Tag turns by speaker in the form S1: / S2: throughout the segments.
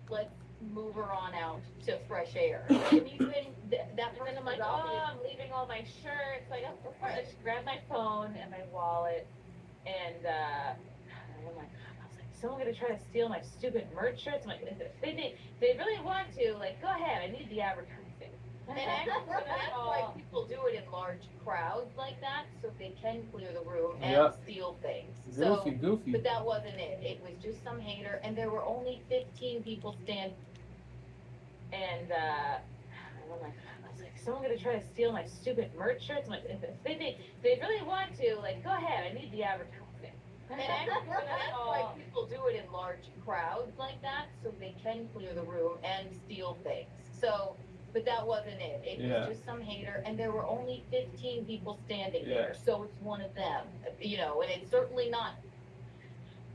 S1: let's move her on out to fresh air. And even that
S2: And then
S1: person
S2: I'm
S1: was
S2: like, oh,
S1: obvious.
S2: I'm leaving all my shirts. Like, of course, I just grabbed my phone and my wallet, and I'm like, I was like, someone gonna try to steal my stupid merch shirts? I'm like, if they really want to, like, go ahead. I need the advertising.
S1: And actually, that's why
S2: Oh,
S1: people do it in large crowds like that, so they can clear the room and
S3: Yep.
S1: steal things.
S3: Goofy,
S1: So,
S3: goofy.
S1: but that wasn't it. It was just some hater, and there were only 15 people standing.
S2: and I'm like, I was like, someone gonna try to steal my stupid merch shirts? I'm like, if they really want to, like, go ahead. I need the advertising.
S1: And actually, that's why
S2: Oh,
S1: people do it in large crowds like that, so they can clear the room and steal things. So, but that wasn't it. It was
S3: Yeah.
S1: just some hater, and there were only 15 people standing
S3: Yeah.
S1: there, so it's one of them, and it's certainly not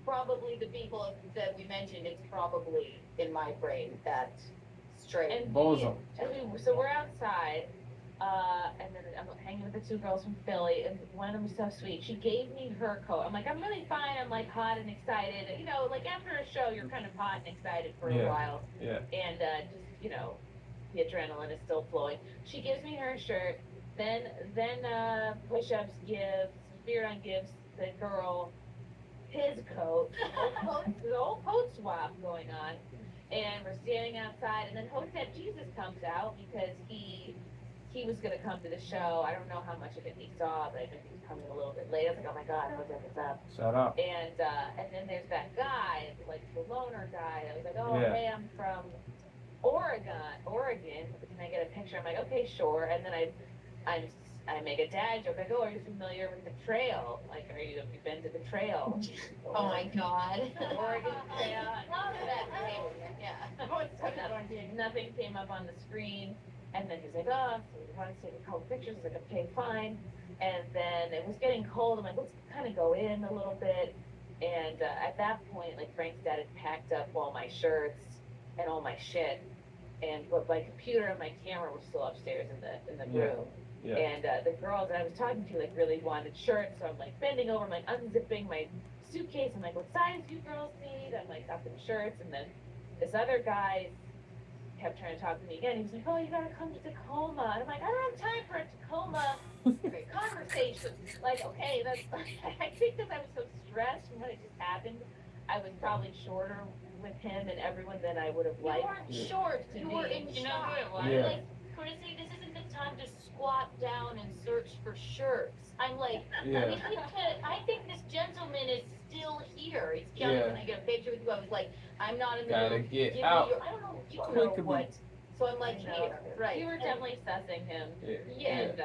S1: probably the people that we mentioned. It's probably in my brain that stray.
S2: and
S3: Bozo.
S2: so we're outside, and then I'm hanging with the two girls from Philly, and one of them was so sweet. She gave me her coat. I'm like, I'm really fine. I'm like hot and excited. Like after a show, you're kind of hot and excited for a
S3: Yeah.
S2: while,
S3: Yeah.
S2: and just the adrenaline is still flowing. She gives me her shirt. Then push-ups gives Spiridon gives the girl his coat. The whole coat swap going on. And we're standing outside, and then Hotep Jesus comes out because he was gonna come to the show. I don't know how much of it he saw, but I think he was coming a little bit late. I was like, oh my god, Hotep is up.
S3: Shut up.
S2: And then there's that guy, like the loner guy. I was like, oh
S3: Yeah.
S2: hey, I'm from Oregon. Can I get a picture? I'm like, okay, sure. And then I'm I make a dad joke. I go, are you familiar with the trail? Like, have you been to the trail?
S1: Oh my God.
S2: Oregon Trail.
S1: Love that name. Yeah.
S2: Nothing came up on the screen. And then he's like, oh, so he wants to take a couple pictures. I was like, okay, fine. And then it was getting cold. I'm like, let's kind of go in a little bit. And at that point, like Frank's dad had packed up all my shirts and all my shit. But my computer and my camera were still upstairs in the
S3: Yeah.
S2: room.
S3: Yeah.
S2: And the girls that I was talking to like really wanted shirts, so I'm like bending over, I'm like unzipping my suitcase. I'm like, what size do you girls need? I'm like up in shirts, and then this other guy kept trying to talk to me again. He was like, oh, you gotta come to Tacoma, and I'm like, I don't have time for a Tacoma conversation. Like, okay, that's I think because I was so stressed from what had just happened, I was probably shorter with him and everyone than I would have
S1: You
S2: liked.
S1: weren't
S3: Yeah.
S1: short.
S2: To
S1: You
S2: be.
S1: were in
S2: You know
S1: shock.
S2: who it was?
S3: Yeah.
S1: Like, Chrissy, this isn't the time to squat down and search for shirts. I'm like,
S3: Yeah.
S1: I think this gentleman is still here. He's
S3: Yeah.
S1: Kelly, can I get a picture with you? I was like, I'm not in the
S3: Gotta
S1: mood.
S3: get
S1: Give
S3: out.
S1: me your, I don't know, you don't
S3: Quickly.
S1: know what. So I'm like,
S2: I know.
S1: here, right.
S2: You were
S1: And-
S2: definitely sussing him.
S3: Yeah.
S2: And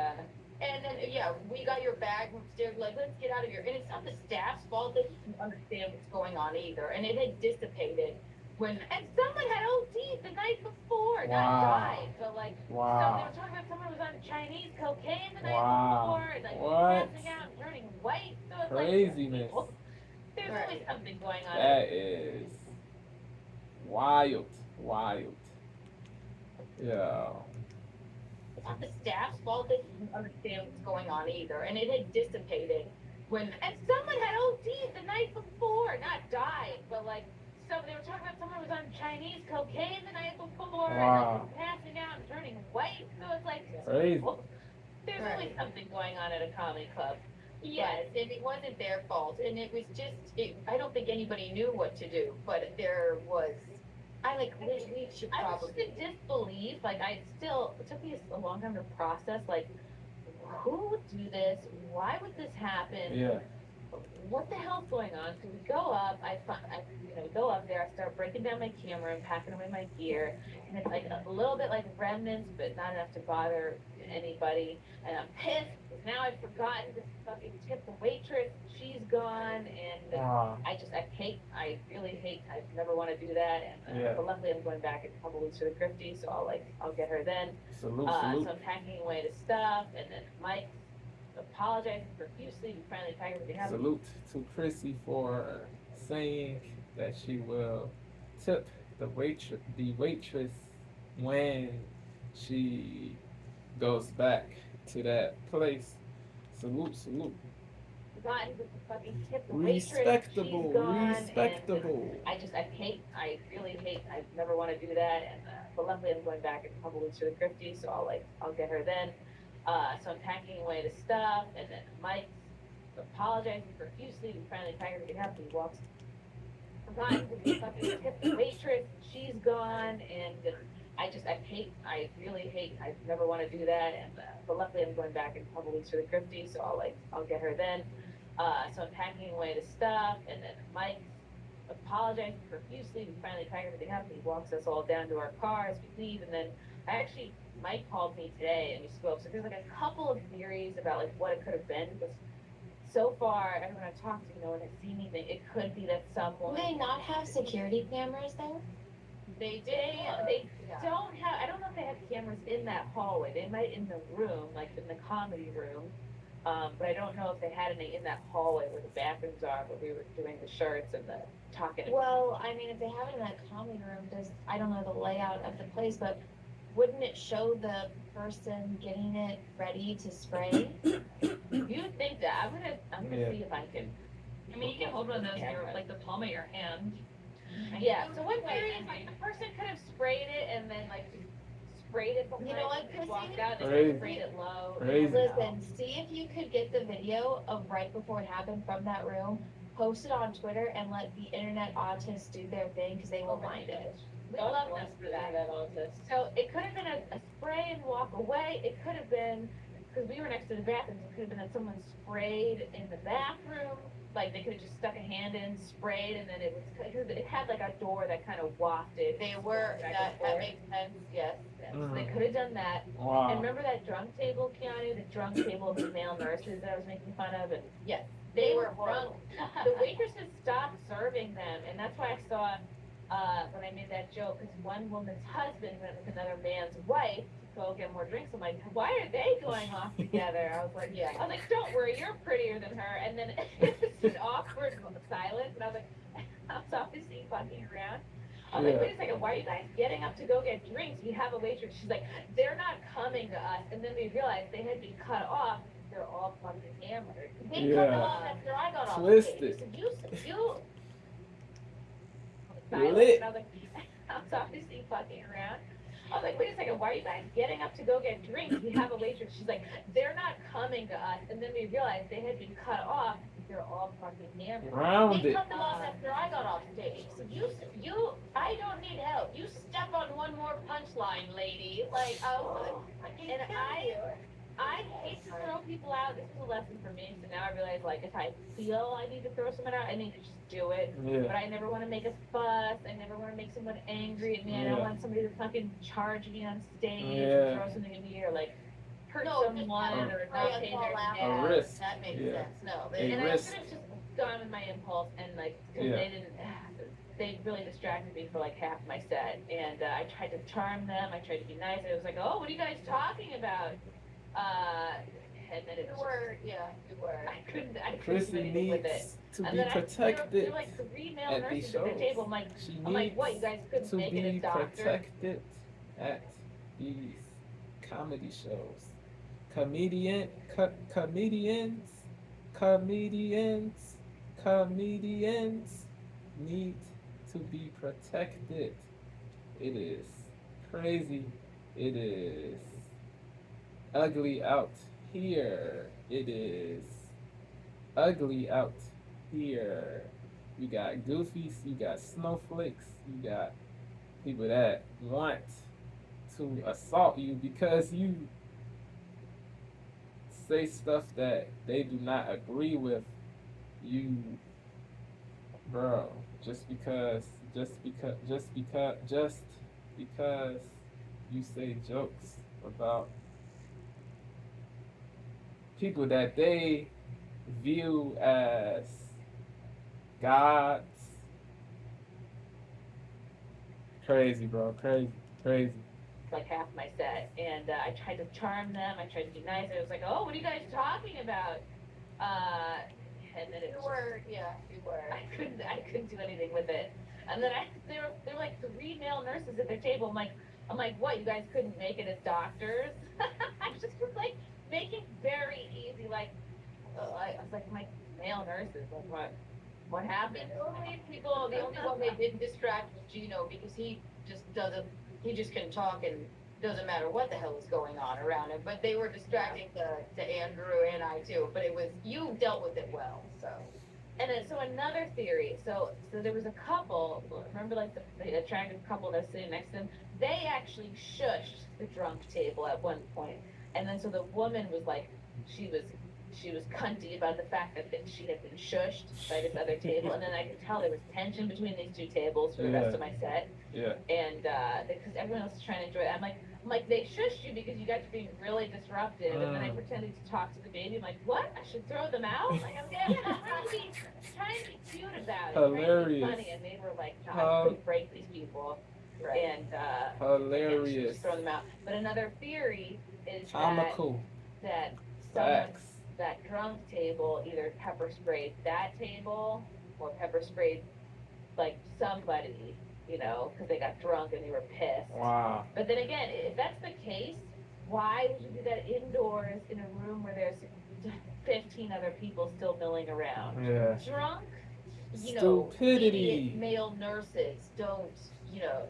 S1: And then, yeah, we got your bag from upstairs, like, let's get out of here. And it's not the staff's fault. They didn't understand what's going on either. And it had dissipated and someone had OD the night before, not
S3: Wow.
S1: died, but like,
S2: so they
S3: Wow.
S2: were talking about someone who was on Chinese cocaine the night
S3: Wow.
S2: before, and like
S3: What?
S2: passing out and turning white. So it's
S3: Craziness.
S2: like, there's
S1: Right.
S2: always something going on.
S3: That is wild. Wild. Yeah.
S1: it's not the staff's fault. They didn't understand what's going on either. And it had dissipated and someone had OD the night before, not died, but like,
S2: So they were talking about someone who was on Chinese cocaine the night before,
S3: Wow.
S2: and like passing out and turning white. So it's like,
S3: Crazy.
S2: there's
S1: Right.
S2: always something going on at a comedy club.
S1: yes, and it wasn't their fault. And it was I don't think anybody knew what to do, but there was, we should
S2: I was
S1: probably.
S2: just in disbelief. Like it took me a long time to process. Like, who would do this? Why would this happen?
S3: Yeah.
S2: What the hell's going on? So we go up. Go up there. I start breaking down my camera and packing away my gear, and it's like a little bit like remnants, but not enough to bother anybody. And I'm pissed because now I've forgotten to fucking tip the waitress. She's gone, and
S3: Wow.
S2: I really hate. I never want to do that. And
S3: Yeah.
S2: but luckily, I'm going back in a couple weeks for the Grifty, so I'll get her then.
S3: Salute.
S2: So
S3: Salute.
S2: I'm packing away the stuff, and then Mike apologizing profusely. We finally pack everything up.
S3: Salute to Chrissie for saying that she will tip the waitress when she goes back to that place. Salute, salute.
S2: forgotten to fucking tip the waitress.
S3: Respectable,
S2: She's gone,
S3: respectable.
S2: and I really hate, I never want to do that, and but luckily I'm going back in a couple weeks for the Christie, so I'll get her then. So I'm packing away the stuff, and then Mike's apologizing profusely. We finally pack everything up, and he walks. Forgotten to fucking tip the waitress. She's gone, and I really hate, I never want to do that, and but luckily I'm going back in a couple weeks for the Christie, so I'll get her then. So I'm packing away the stuff, and then Mike's apologizing profusely. We finally pack everything up, and he walks us all down to our car as we leave, and then Mike called me today and we spoke. So there's like a couple of theories about like what it could have been, because so far everyone I've talked to, no one has seen anything. It could be that someone.
S4: Do they not have security cameras there?
S2: They don't have. I don't know if they have cameras in that hallway. They might in the room, like in the comedy room. But I don't know if they had any in that hallway where the bathrooms are, where we were doing the shirts and the talking.
S4: Well, I mean, if they have it in that comedy room, I don't know the layout of the place, but wouldn't it show the person getting it ready to spray?
S2: You think that? I'm gonna see if I can.
S5: I mean, you can hold one of those in your, like the palm of your hand.
S2: Yeah. So one theory is like the person could have sprayed it and then like sprayed it before
S4: You know what,
S2: they walked
S4: Chrissy?
S2: out. They
S3: Crazy.
S2: sprayed it low.
S3: Crazy.
S4: Listen, see if you could get the video of right before it happened from that room, post it on Twitter, and let the internet autists do their thing, because they will find it.
S2: We love them for that. So it could have been a spray and walk away. It could have been, because we were next to the bathroom, it could have been that someone sprayed in the bathroom. Like they could have just stuck a hand in, sprayed, and then it had like a door that kind of wafted.
S1: They were, that makes sense, yes.
S2: So they could have done that. And
S3: Wow.
S2: remember that drunk table, Keanu? The drunk table of the male nurses that I was making fun of? And
S1: Yes,
S2: they
S1: were
S2: were
S1: horrible.
S2: drunk. The waitresses stopped serving them, and that's why I saw when I made that joke, because one woman's husband went with another man's wife to go get more drinks. I'm like, why are they going off together? I was like, don't worry, you're prettier than her. And then it was an awkward silence, and I was like, I was obviously fucking around. I was like, wait a second, why are you guys getting up to go get drinks? We have a waitress. She's like, they're not coming to us. And then we realized they had been cut off. They're all fucking hammered.
S1: They cut them off after I got off
S3: Twisted.
S1: stage.
S2: You
S3: Lit.
S2: And I was like, I was obviously fucking around. I was like, wait a second, why are you guys getting up to go get drinks? We have a waitress. She's like, they're not coming to us. And then we realized they had been cut off. They're all fucking hammered.
S1: They
S3: Rounded.
S1: cut them off after I got off stage. So I don't need help. You step on one more punchline, lady. Like,
S2: And I hate to throw people out. This is a lesson for me. So now I realize, like, if I feel I need to throw someone out, I need to just do it. But
S3: Yeah.
S2: I never want to make a fuss. I never want to make someone angry at me. I don't
S3: Yeah.
S2: want somebody to fucking charge me on stage
S3: Yeah.
S2: or throw something at me or like hurt
S1: No, just
S2: someone
S1: have
S2: or
S1: pray
S2: not
S1: and
S2: pay
S1: fall
S2: their
S1: out.
S3: A
S2: debt.
S3: risk.
S1: That makes
S3: Yeah.
S1: sense. No,
S3: A
S2: And I
S3: risk.
S2: could have just gone with my impulse and like, 'cause
S3: Yeah.
S2: they didn't. They really distracted me for like half my set, and I tried to charm them. I tried to be nice. I was like, "Oh, what are you guys talking about?" And then it
S1: you
S2: was
S1: were, you were.
S2: I couldn't do
S3: Chrissy
S2: anything with it.
S3: needs to
S2: And
S3: be
S2: then there
S3: protected
S2: were like 3 male
S3: at these
S2: nurses at the
S3: shows.
S2: table. I'm like,
S3: She
S2: I'm like, what? You
S3: needs
S2: guys couldn't
S3: to
S2: make it
S3: be
S2: a doctor?
S3: protected at these comedy shows. Comedians need to be protected. It is crazy. It is ugly out here. It is ugly out here. You got goofies, you got snowflakes, you got people that want to assault you because you say stuff that they do not agree with. You, bro, just because you say jokes about people that they view as gods. Crazy, bro. Crazy.
S2: Like half my set, and I tried to charm them. I tried to be nice. I was like, "Oh, what are you guys talking about?" And then it
S1: You
S2: was
S1: were, you were.
S2: I couldn't do anything with it. And then there were like 3 male nurses at their table. I'm like, what? You guys couldn't make it as doctors? I just was like making very easy. Like, I was like, male nurses, like what happened?
S1: The only one they didn't distract was Gino because he just can talk and doesn't matter what the hell is going on around him. But they were distracting to Andrew and I too. But you dealt with it well, so.
S2: And then, so another theory, so there was a couple, remember like the attractive couple that was sitting next to them? They actually shushed the drunk table at one point. And then so the woman was like, she was cunty about the fact that she had been shushed by this other table. And then I could tell there was tension between these two tables for the rest of my set.
S3: Yeah.
S2: And, because everyone else was trying to enjoy it. I'm like, they shushed you because you guys were being really disruptive. And then I pretended to talk to the baby. I'm like, what? I should throw them out? Like, I'm trying to be cute about it. Trying to be
S3: Hilarious.
S2: funny. And they were like, no, I couldn't break these people.
S1: Right.
S2: And,
S3: Hilarious.
S2: just throw them out. But another theory is
S3: Comical.
S2: that someone,
S3: Facts.
S2: that drunk table either pepper sprayed that table or pepper sprayed like somebody, you know, because they got drunk and they were pissed.
S3: Wow.
S2: But then again, if that's the case, why would you do that indoors in a room where there's 15 other people still milling around?
S3: Yeah.
S1: Drunk, you know,
S3: Stupidity.
S1: idiot male nurses don't, you know,